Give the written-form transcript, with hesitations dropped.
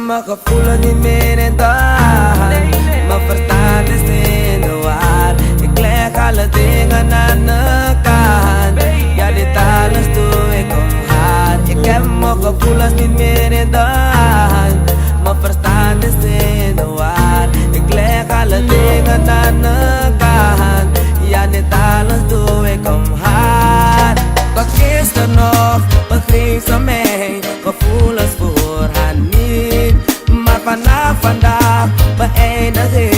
gevoelens niet meer in de hand. Mijn verstand is in de war. Ik leg alle dingen aan de kant. Ja, dit alles doe ik om haar. Ik heb mijn gevoelens niet meer in de hand. Mijn verstand is in de war. Ik leg alle dingen aan de kant. Ja, dit alles doe ik om haar. Tot gisteren nog begreep ze mij, gevoelens voor haar niet. Maar vanaf vandaag beëindig ik